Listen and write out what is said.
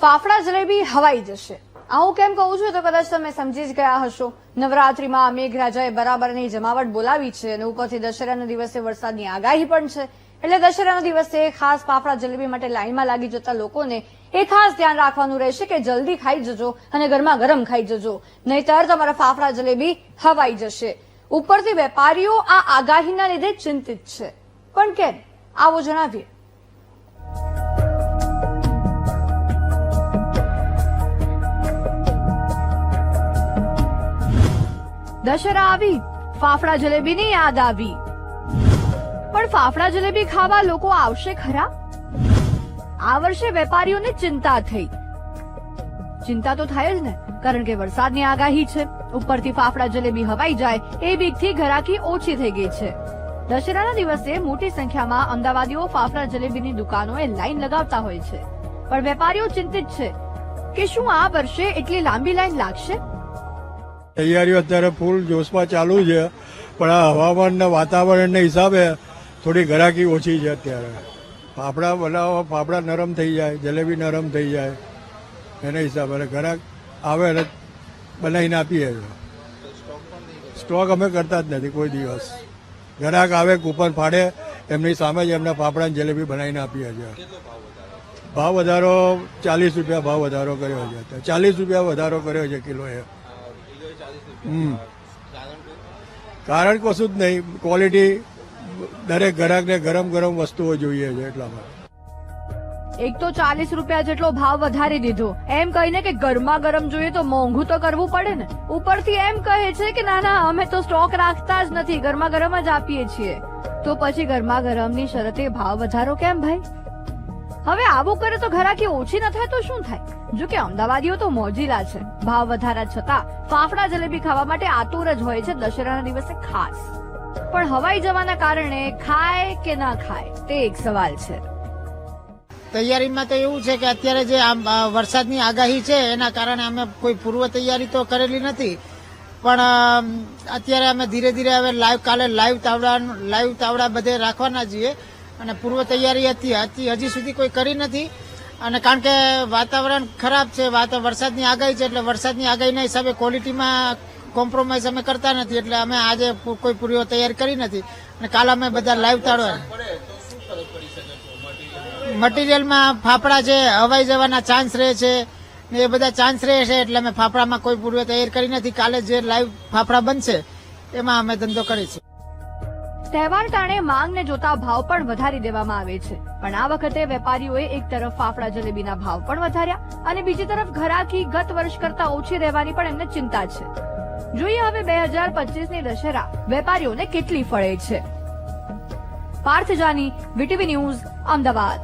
ફાફડા જલેબી હવાઈ જશે. આ હું કેમ કહું છું તો કદાચ તમે સમજી જ ગયા હશો. નવરાત્રીમાં મેઘરાજાએ બરાબરની જમાવટ બોલાવી છે અને ઉપરથી દશેરાના દિવસે વરસાદની આગાહી પણ છે. એટલે દશેરાના દિવસે ખાસ ફાફડા જલેબી માટે લાઈનમાં લાગી જતા લોકોને એ ખાસ ધ્યાન રાખવાનું રહેશે કે જલ્દી ખાઈ જજો અને ગરમા ગરમ ખાઈ જજો, નહીતર તમારા ફાફડા જલેબી હવાઈ જશે. ઉપરથી વેપારીઓ આ આગાહીના લીધે ચિંતિત છે. પણ કેમ, આવો જણાવીએ. દશેરા આવી, ફાફડા જલેબીની યાદ આવી. પણ ફાફડા જલેબી ખાવા લોકો આવશે ખરા? આ વર્ષે વેપારીઓને ચિંતા થઈ. ચિંતા તો થાય જ ને, કારણ કે વરસાદની આગાહી છે. ઉપરથી ફાફડા જલેબી હવાઈ જાય એ બીકથી ઘરાકી ઓછી થઈ ગઈ છે. દશેરાના દિવસે મોટી સંખ્યામાં અમદાવાદીઓ ફાફડા જલેબીની દુકાનોએ લાઈન લગાવતા હોય છે. પણ વેપારીઓ ચિંતિત છે કે શું આ વર્ષે એટલી લાંબી લાઈન લાગશે? તૈયારીઓ અત્યારે ફૂલ જોશમાં ચાલુ છે, પણ આ હવામાનના વાતાવરણના હિસાબે થોડી ઘરાકી ઓછી છે. અત્યારે ફાફડા બનાવવા, ફાફડા નરમ થઈ જાય, જલેબી નરમ થઈ જાય, એના હિસાબે ઘરાક આવે એટલે બનાવીને આપીએ છીએ. સ્ટોક અમે કરતા જ નથી કોઈ દિવસ. ઘરાક આવે, કૂપન ફાડે, એમની સામે જ એમને ફાફડા જલેબી બનાવીને આપીએ છીએ. ભાવ વધારો 40 રૂપિયા ભાવ વધારો કર્યો છે. 40 રૂપિયા વધારો કર્યો છે કિલોએ. કારણ કશું જ નહીં, ક્વોલિટી દરેક ગ્રાહકને ગરમ ગરમ વસ્તુઓ જોઈએ છે એટલા માટે. એક તો 40 રૂપિયા જેટલો ભાવ વધારી દીધો, એમ કહીને કે ગરમા ગરમ જોઈએ તો મોંઘું તો કરવું પડે ને. ઉપરથી એમ કહે છે કે ના ના, અમે તો સ્ટોક રાખતા જ નથી, ગરમા ગરમ જ આપીએ છીએ. તો પછી ગરમા ગરમની શરતે ભાવ વધારો કેમ ભાઈ? હવે આવું કરે તો ઘરાકી ઓછી ન થાય તો શું થાય? જો કે અમદાવાદીઓ તો મોજીલા છે. ભાવ વધારા છતાં ફાફડા જલેબી ખાવા માટે આતુર જ હોય છે દશેરાના દિવસે ખાસ. પણ હવાઈ જવાના કારણે ખાય કે ના ખાય તે એક સવાલ છે. તૈયારીમાં તો એવું છે કે અત્યારે જે વરસાદની આગાહી છે એના કારણે અમે કોઈ પૂર્વ તૈયારી તો કરેલી નથી, પણ અત્યારે અમે ધીરે ધીરે હવે કાલે લાઈવ તાવડા બધે રાખવાના છીએ અને પૂર્વ તૈયારી હજી સુધી કોઈ કરી નથી. અને કારણ કે વાતાવરણ ખરાબ છે, વરસાદની આગાહી છે, એટલે વરસાદની આગાહીના હિસાબે ક્વોલિટીમાં કોમ્પ્રોમાઇઝ અમે કરતા નથી, એટલે અમે આજે કોઈ પૂર્વ તૈયારી કરી નથી. અને કાલે અમે બધા લાઈવ તાળવા મટીરિયલમાં ફાફડા છે, હવાઈ જવાના ચાન્સ રહે છે ને એ બધા ચાન્સ રહે છે, એટલે અમે ફાફડામાં કોઈ પૂર્વ તૈયારી કરી નથી. કાલે જે લાઈવ ફાફડા બનશે એમાં અમે ધંધો કરીશું. તહેવાર ટાણે માંગને જોતા ભાવ પણ વધારી દેવામાં આવે છે. પણ આ વખતે વેપારીઓએ એક તરફ ફાફડા જલેબીના ભાવ પણ વધાર્યા અને બીજી તરફ ઘરાકી ગત વર્ષ કરતા ઓછી રહેવાની પણ એમને ચિંતા છે. જોઈએ હવે 2025ની દશેરા વેપારીઓને કેટલી ફળે છે. Parth Jani, VTV news, Ahmedabad.